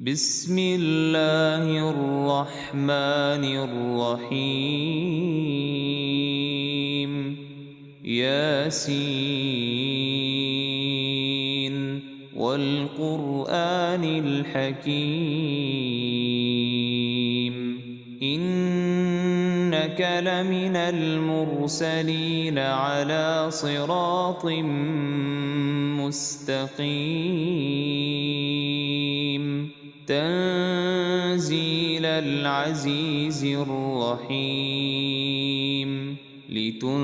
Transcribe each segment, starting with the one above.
بسم الله الرحمن الرحيم ياسين والقرآن الحكيم إنك لمن المرسلين على صراط مستقيم تنزيل العزيز الرحيم لتنذر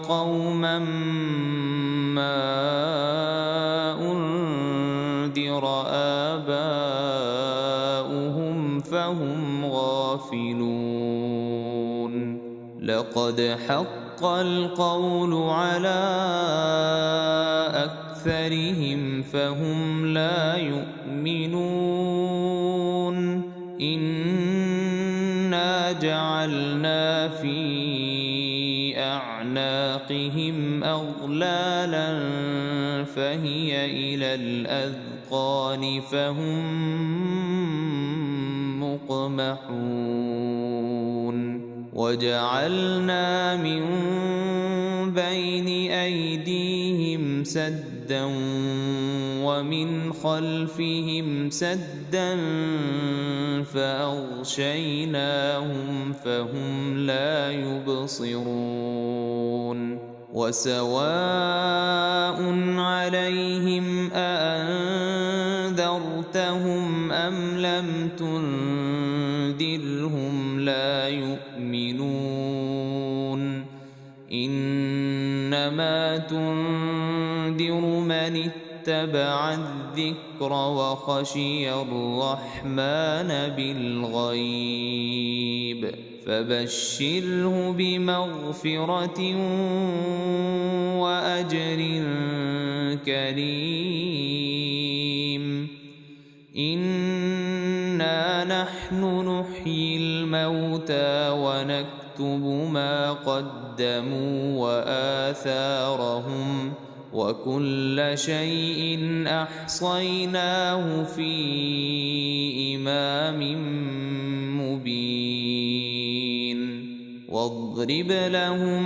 قوما ما أنذر آباؤهم فهم غافلون لقد حق القول على أكثرهم فهم لا يؤمنون إنا جعلنا في أعناقهم أغلالا فهي إلى الأذقان فهم مقمحون وجعلنا من بين أيديهم سدا ومن خلفهم سدا فأغشيناهم فهم لا يبصرون وسواء عليهم أأنذرتهم أم لم تنذرهم لا يؤمنون إنما تنذر من اتبع الذكر وخشي الرحمن بالغيب فبشره بمغفرة وأجر كريم إنا نحن نحيي الموتى ونكتب ما قدموا وآثارهم وكل شيء أحصيناه في إمام مبين واضرب لهم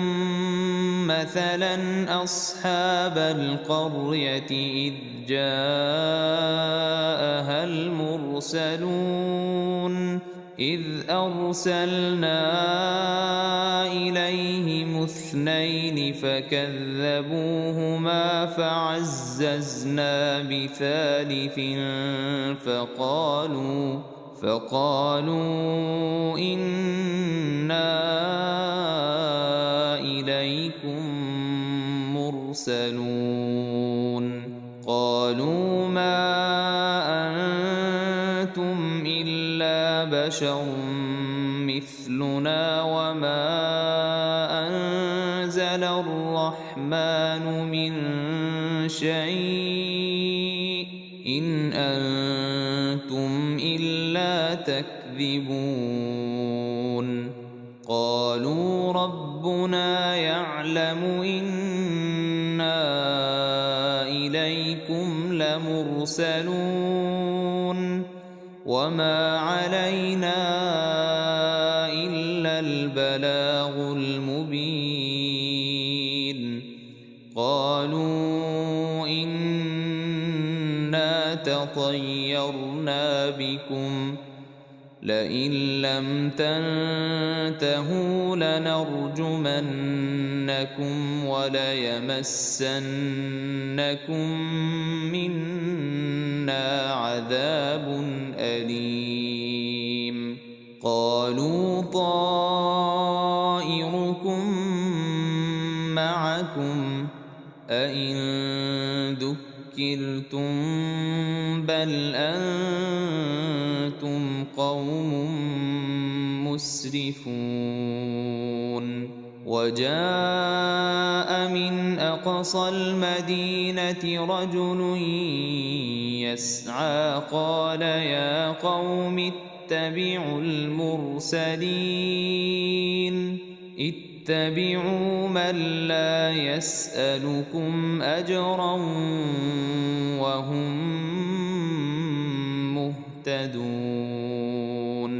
مثلا أصحاب القرية إذ جاءها المرسلون إذ أرسلنا إليهم اثنين فكذبوهما فعززنا بثالث فقالوا إنا إليكم مرسلون قالوا ما أنتم إلا بشر مثلنا وما أنزل الرحمن من شيء إن أنتم إلا تكذبون قالوا ربنا يعلم إنا إليكم لمرسلون وما علينا إلا البلاغ المبين قالوا إنا تطيرنا بكم لئن لم تنتهوا لنرجمنكم وليمسنكم منا عذاب أليم قالوا طائركم معكم أئن ذكرتم بل أنتم قوم مسرفون وجاء من أقصى المدينة رجل يسعى قال يا قوم اتبعوا المرسلين اتبعوا من لا يسألكم أجرا وهم يهتدون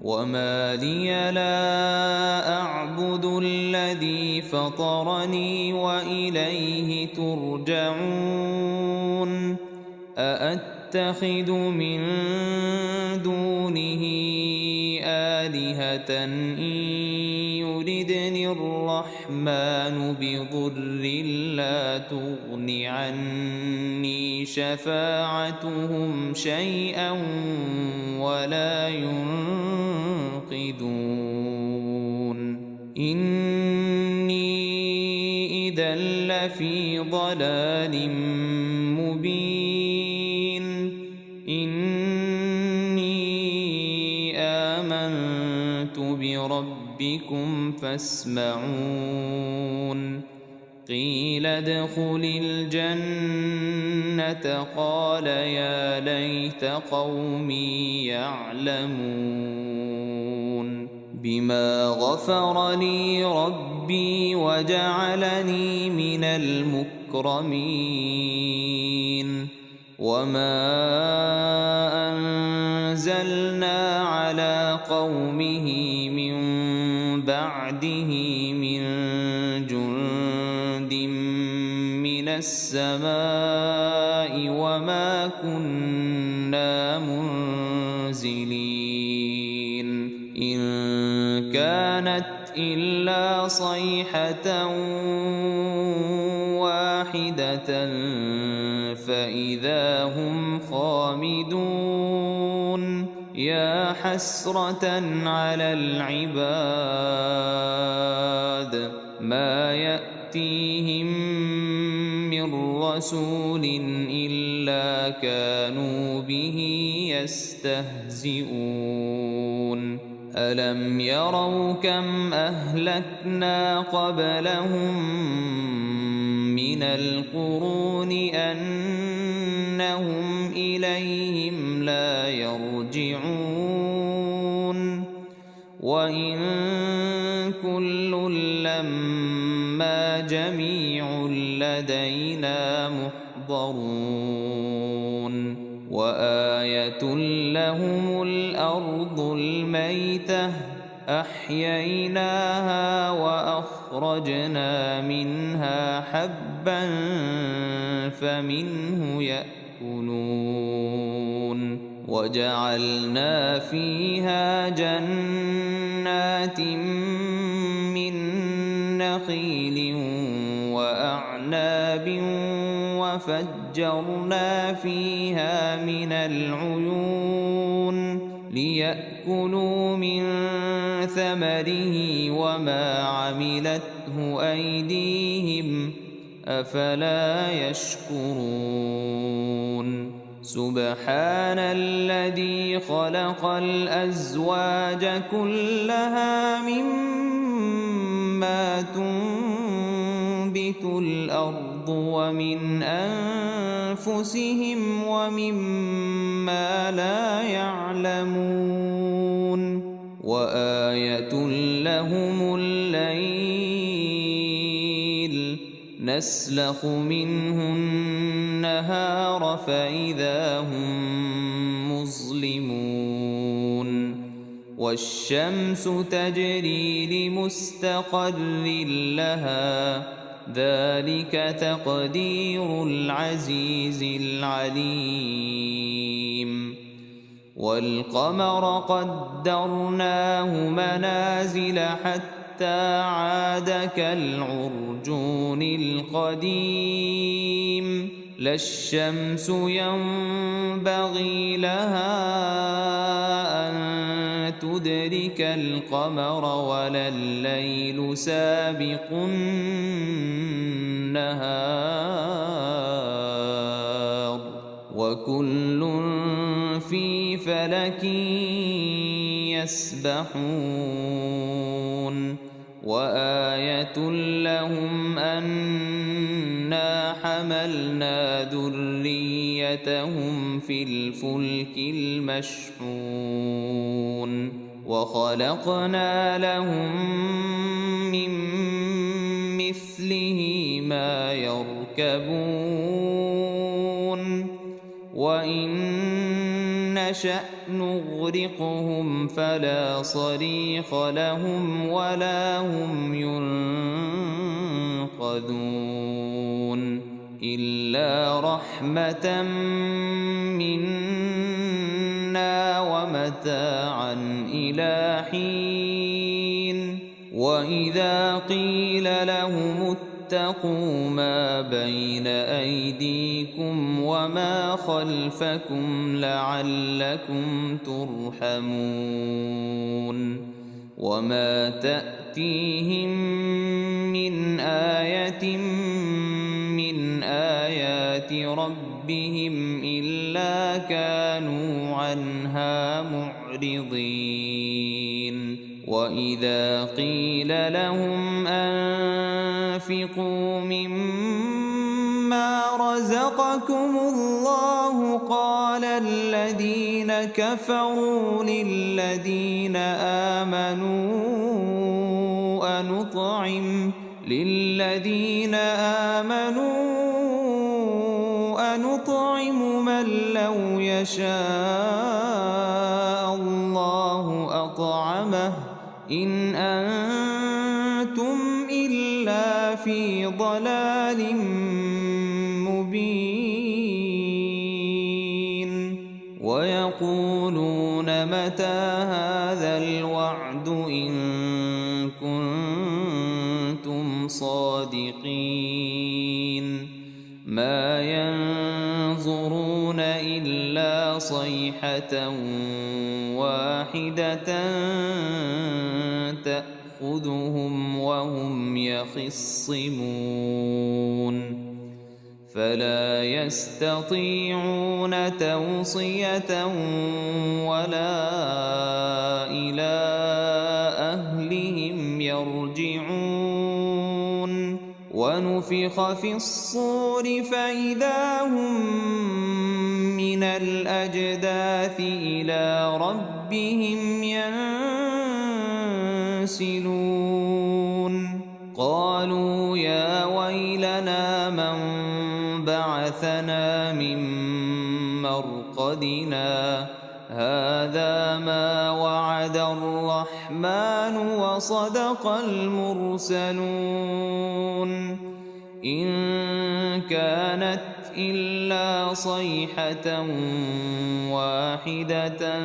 وما لي لا أعبد الذي فطرني وإليه ترجعون أأتخذ من دونه آلهة إن يردني الرحمن بضر لا تغن عني شفاعتهم شيئا ولا ينقذون إني إذا لفي ضلال مبين إني آمنت بربكم فاسمعون قيل ادخل الجنة قال يا ليت قومي يعلمون بما غفر لي ربي وجعلني من المكرمين وما أنزلنا على قومه من بعده من جند من السماء وما كنا منزلين إن كانت إلا صيحة واحدة فإذا هم خامدون يا حسرة على العباد ما يأتيهم من رسول إلا كانوا به يستهزئون ألم يروا كم أهلكنا قبلهم من القرون أنهم إليهم لا يرجعون وإن كل لما جميع لدينا محضرون وآية لهم الأرض الميتة أحييناها وأخرجنا منها حبا فمنه يأكلون وجعلنا فيها جنات من نخيل وأعناب وفجرنا فيها من العيون ليأكلوا من ثمره وما عملته أيديهم أفلا يشكرون سبحان الذي خلق الأزواج كلها مما تنبت الأرض ومن أنفسهم ومما لا يعلمون وآية لهم الليل نسلخ منه النهار فإذا هم مظلمون والشمس تجري لمستقر لها ذلك تقدير العزيز العليم والقمر قدرناه منازل حتى عاد كالعرجون القديم لا الشمس ينبغي لها أن تدرك القمر ولا الليل سابق النهار وكل في فلك يسبحون وآية لهم أنا حملنا ذريتهم في الفلك المشحون وخلقنا لهم من مثله ما يركبون وإن نشأ نغرقهم فلا صريخ لهم ولا هم ينقذون إلا رحمة منا ومتاعا إلى حين وإذا قيل لهم اتقوا ما بين أيديكم وما خلفكم لعلكم ترحمون وما تأتيهم من آية من آيات ربهم إلا كانوا عنها معرضين وإذا قيل لهم أنفقوا مما رزقكم الله قال الذين كفروا للذين آمنوا أنطعم من لو يشاء الله أطعمه إن أنتم إلا في ضلال مبين ويقولون متى هذا الوعد إن كنتم صادقين ما ينظرون إلا صيحة واحدة تأخذهم وهم يخصمون فلا يستطيعون توصية ولا إلى أهلهم يرجعون ونفخ في الصور فإذا هم من الأجداث إلى ربهم ينسلون قالوا يا ويلنا من بعثنا من مرقدنا هذا ما وعد الرحمن وصدق المرسلون إن كانت إلا صيحة واحدة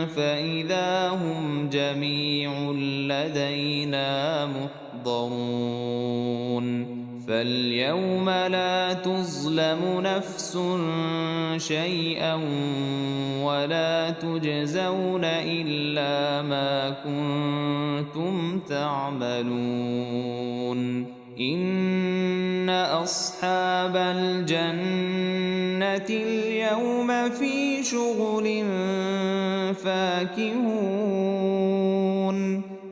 فإذا هم جميع لدينا محضرون فاليوم لا تظلم نفس شيئا ولا تجزون إلا ما كنتم تعملون إن أصحاب الجنة اليوم في شغل فاكهون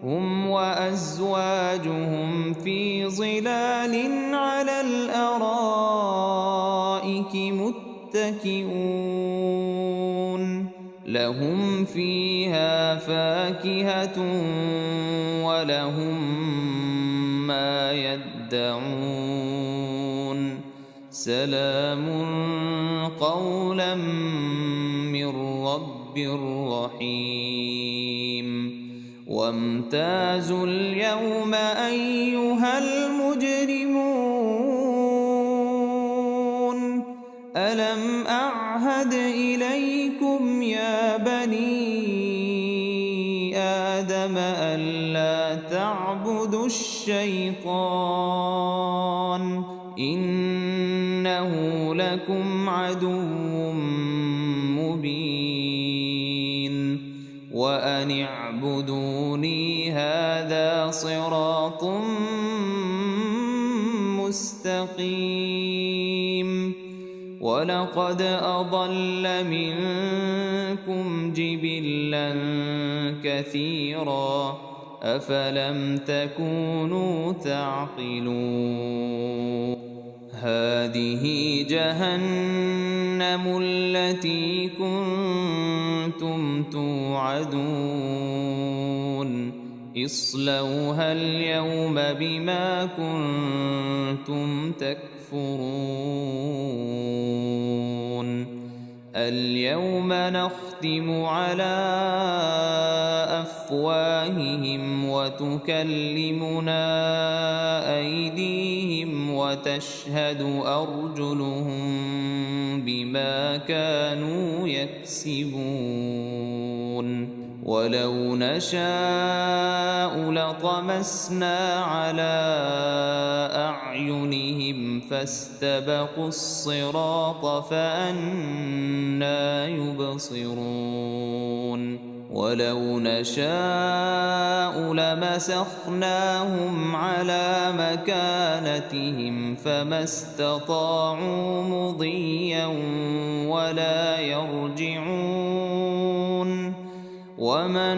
هم وأزواجهم في ظلال على الأرائك متكئون لهم فيها فاكهة ولهم ما يدعون سلام قولا من رب رحيم وامتازوا اليوم أيها المجرمون ألم أعهد إليكم يا بني آدم ألا تعبدوا الشيطان إنه لكم عدو مبين وأن اعبدوني هذا صراط مستقيم ولقد أضل منكم جبلا كثيرا أفلم تكونوا تعقلون هذه جهنم التي كنتم توعدون اصلوها اليوم بما كنتم تكفرون اليوم نختم على أفواههم وتكلمنا أيديهم وتشهد أرجلهم بما كانوا يكسبون ولو نشاء لطمسنا على أعينهم فاستبقوا الصراط فأنى يبصرون ولو نشاء لمسخناهم على مكانتهم فما استطاعوا مضيا ولا يرجعون ومن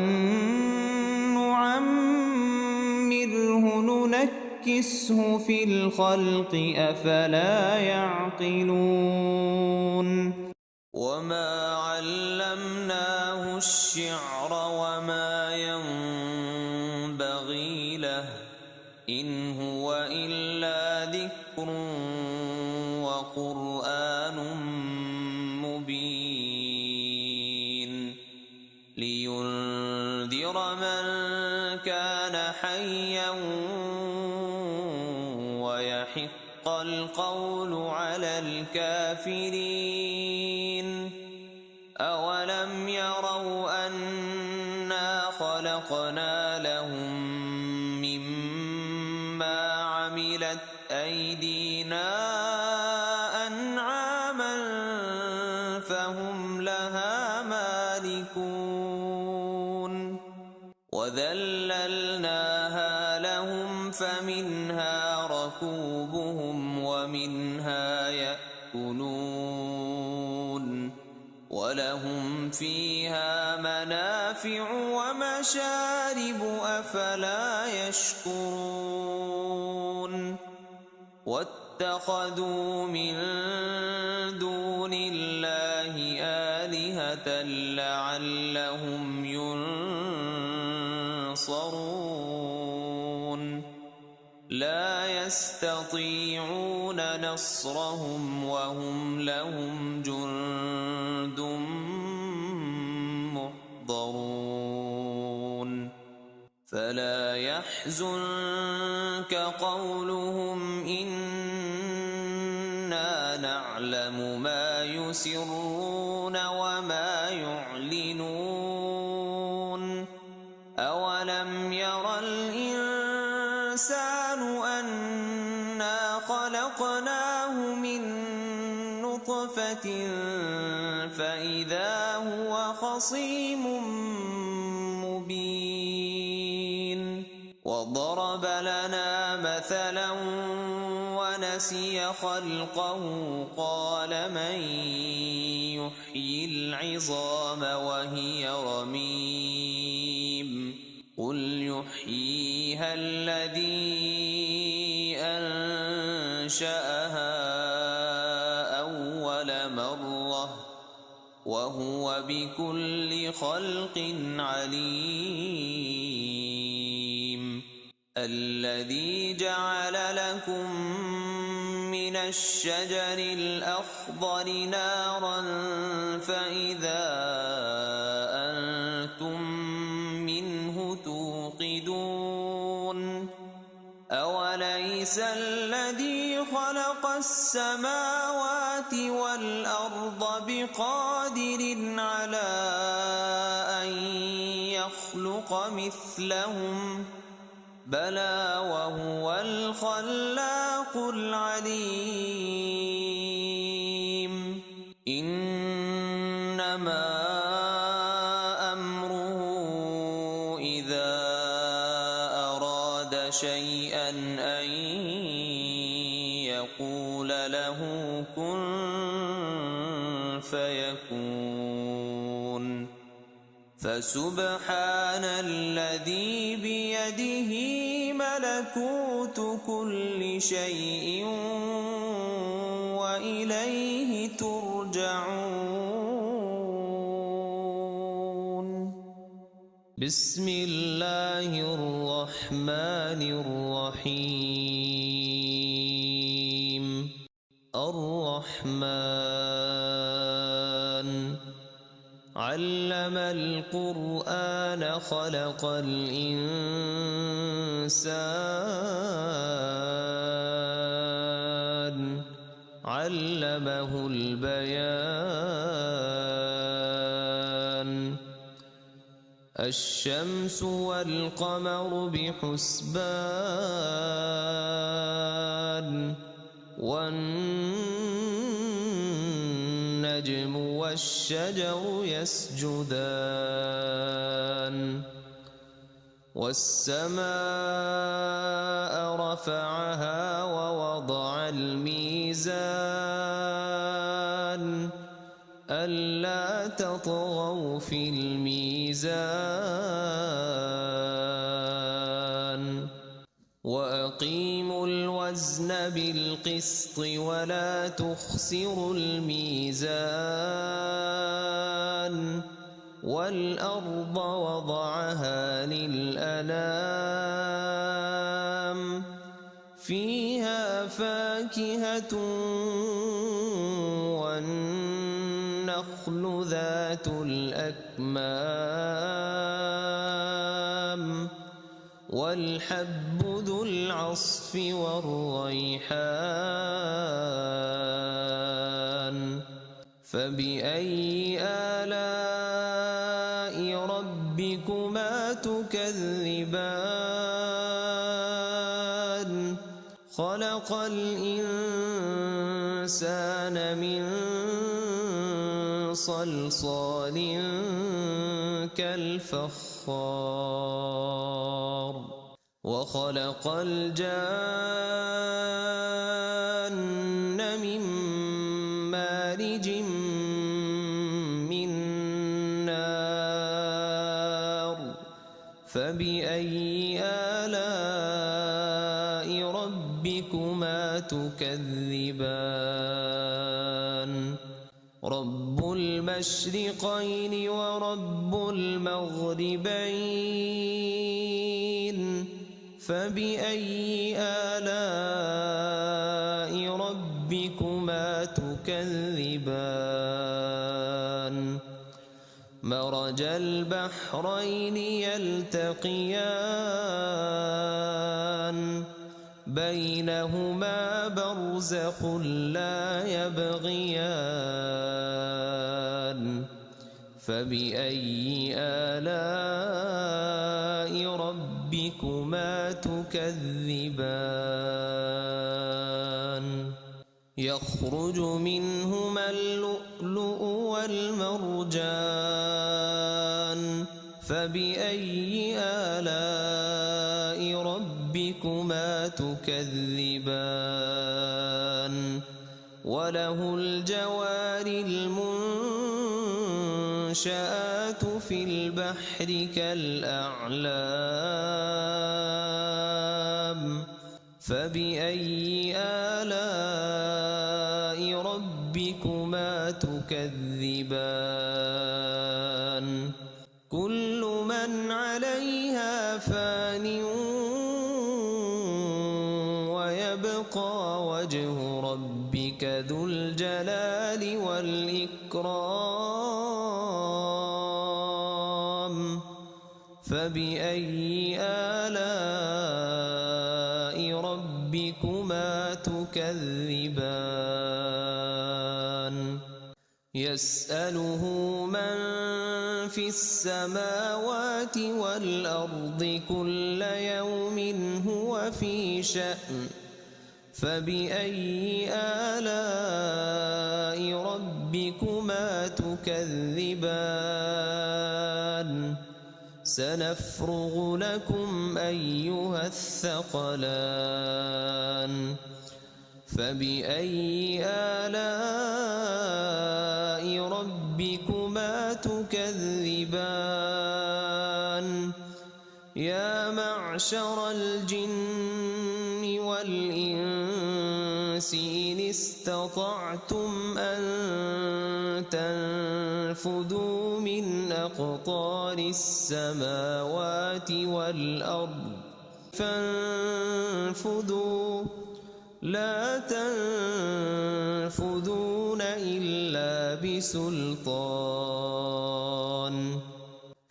نعمره ننكسه في الخلق أفلا يعقلون وما علمناه الشعر وما ينبغي له إن هو إلا ذكر وقرآن مبين لينذر من كان حيا ويحق القول على الكافرين أولم يروا أنا خلقنا لهم مما عملت أيدينا أنعاما فهم لها مالكون وذللناها لهم فمنها ركوبهم ومنها يأكلون ولهم فيها منافع ومشارب أفلا يشكرون واتخذوا من دون الله آلهة لعلهم ينصرون لا يستطيعون نصرهم وهم لهم جند محضرون فلا يحزنك قولهم إنا نعلم ما يسرون وما يعلنون أولم ير الإنسان أنا خلقناه من نطفة فإذا هو خصيم مبين وضرب لنا مثلا ونسي خلقه قال من يحيي العظام وهي رميم قل يحييها الذي أنشأها أول مرة وهو بكل خلق عليم الذي جعل لكم من الشجر الأخضر نارا فإذا أنتم منه توقدون أوليس الذي خلق السماوات والأرض بقادر على أن يخلق مثلهم بلى وهو الخلاق العليم إنما أمره إذا أراد شيئا أن يقول له كن فيكون فسبحان الذي بيده ملكوت كل شيء وإليه ترجعون بسم الله الرحمن الرحيم الرحمن علم القرآن خلق الإنسان علمه البيان الشمس والقمر بحسبان والنجم والشجر يسجدان والسماء رفعها ووضع الميزان ألا تطغوا في الميزان وأقيموا الوزن بالقسط ولا تخسروا الميزان والأرض وضعها للأنام فيها فاكهة والنخل ذات الأكمام والحب ذو العصف والريحان فبأي آلاء ربكما تكذبان خلق الإنسان من صلصال كالفخار وخلق الجان من مارج من نار فبأي آلاء ربكما تكذبان رب المشرقين ورب المغربين فبأي آلاء ربكما تكذبان مرج البحرين يلتقيان بينهما برزخ لا يبغيان فبأي آلاء ربكما تكذبان يخرج منهما اللؤلؤ والمرجان فبأي آلاء ربكما تكذبان وله الجوار المنشآت في البحر كالأعلام فبأي آلاء ربكما تكذبان كل من عليها فان ويبقى وجه ربك ذو الجلال والإكرام فبأي آلاء ربكما تكذبان يسأله من في السماوات والأرض كل يوم هو في شأن فبأي آلاء ربكما تكذبان سنفرغ لكم أيها الثقلان فبأي آلاء ربكما تكذبان يا معشر الجن والإنس إن استطعتم أن تنفذوا من أقطار السماوات والأرض فانفذوا لا تنفذون إلا بسلطان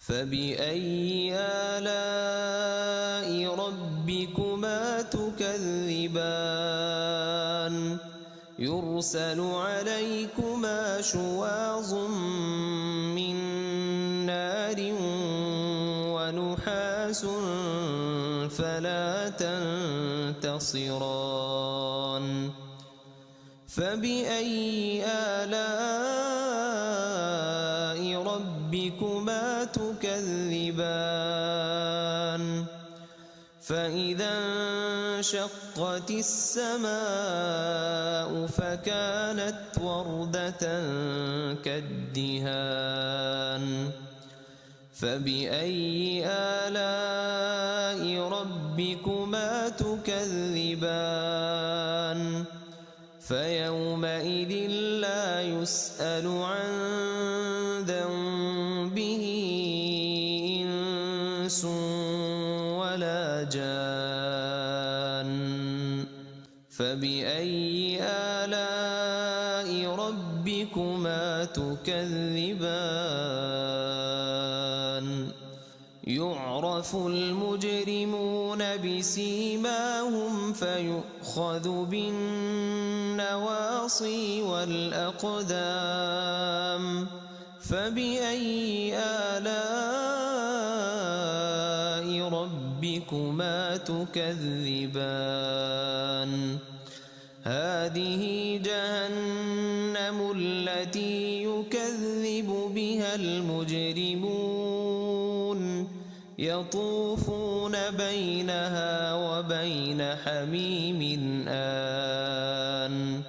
فبأي آلاء ربكما تكذبان يرسل عليكما شواظ من نار ونحاس فلا تنتصران فبأي آلاء ربكما تكذبان فإذا انشقت السماء فكانت وردة كالدهان فبأي آلاء ربكما تكذبان فيومئذ لا يسأل عن ذنبه إنس ولا جان فبأي آلاء ربكما تكذبان يعرف المجرمون بسيماهم فيؤخذ بالنواصي والأقدام فبأي آلاء ربكما تكذبان هذه جهنم التي يكذب بها المجرمون يطوفون بينها وبين حميم آن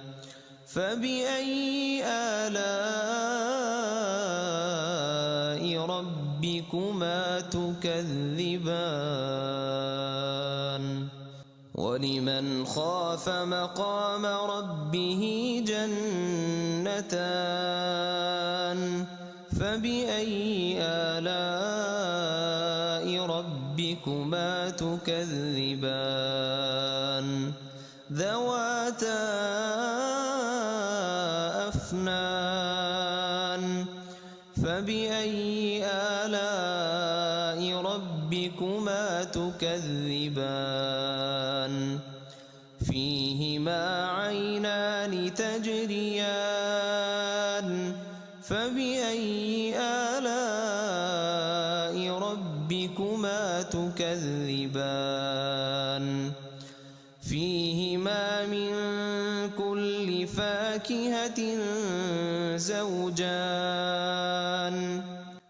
فبأي آلاء ربكما تكذبان ولمن خاف مقام ربه جنتان فبأي آلاء ربكما تكذبان ذواتا أفنان فبأي آلاء ربكما تكذبان فيهما عينان تجريان فبأي آلاء ربكما تكذبان فيهما من كل فاكهة زوجان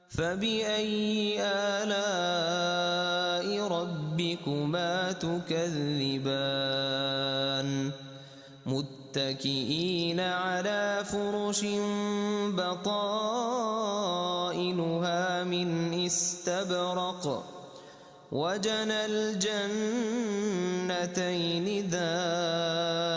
فبأي آلاء ربكما تكذبان متكئين على فرش بطائنها من استبرق وجنى الجنتين دان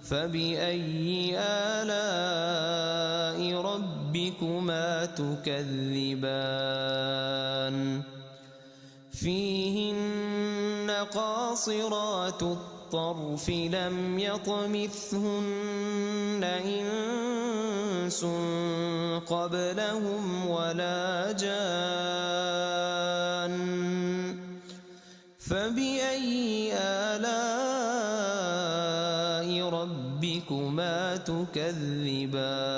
فبأي آلاء ربكما تكذبان فيهن قاصرات الطرف لم يطمثهن إنس قبلهم ولا جان فبأي آلاء ربكما تكذبان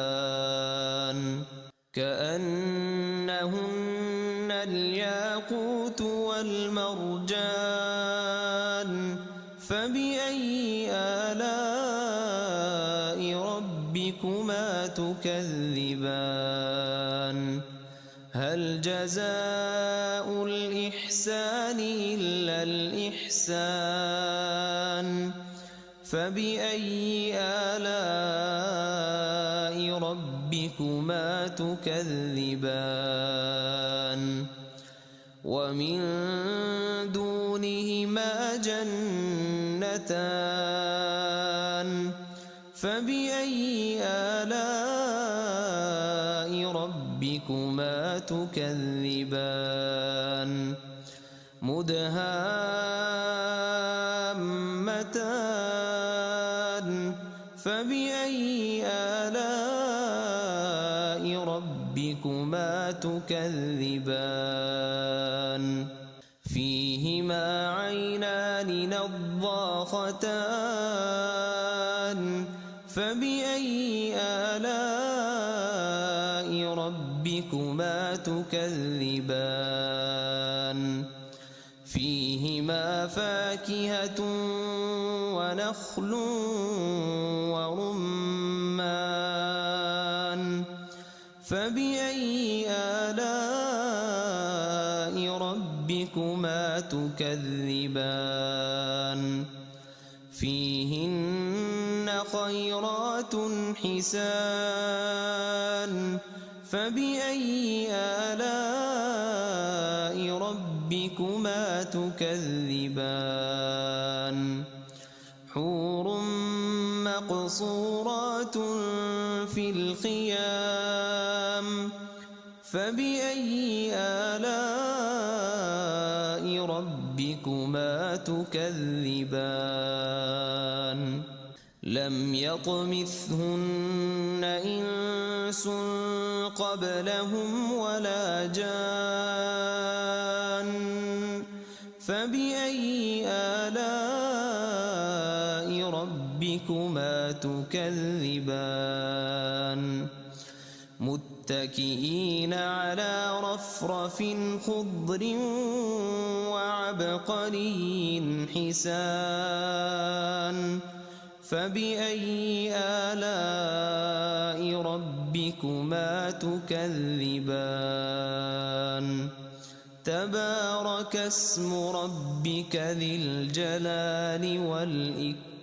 كأنهن الياقوت والمرجان فبأي آلاء ربكما تكذبان هل جزاء الإحسان إلا الإحسان فبأي آلاء ربكما تكذبان ومن دونهما جنتان فبأي آلاء ربكما تكذبان مدهامتان فبأي آلاء ربكما ربكما تكذبان فيهما عينان نضاختان فبأي آلاء ربكما تكذبان فيهما فاكهة ونخل ورمان فبأي آلاء ربكما تكذبان فيهن خيرات حسان فبأي آلاء ربكما تكذبان حور مقصورات في الخيام فبأي آلاء ربكما تكذبان لم يطمثهن إنس قبلهم ولا جان فبأي آلاء ربكما تكذبان متكئين على رفرف خضر وعبقري حسان فبأي آلاء ربكما تكذبان تبارك اسم ربك ذي الجلال والإكرام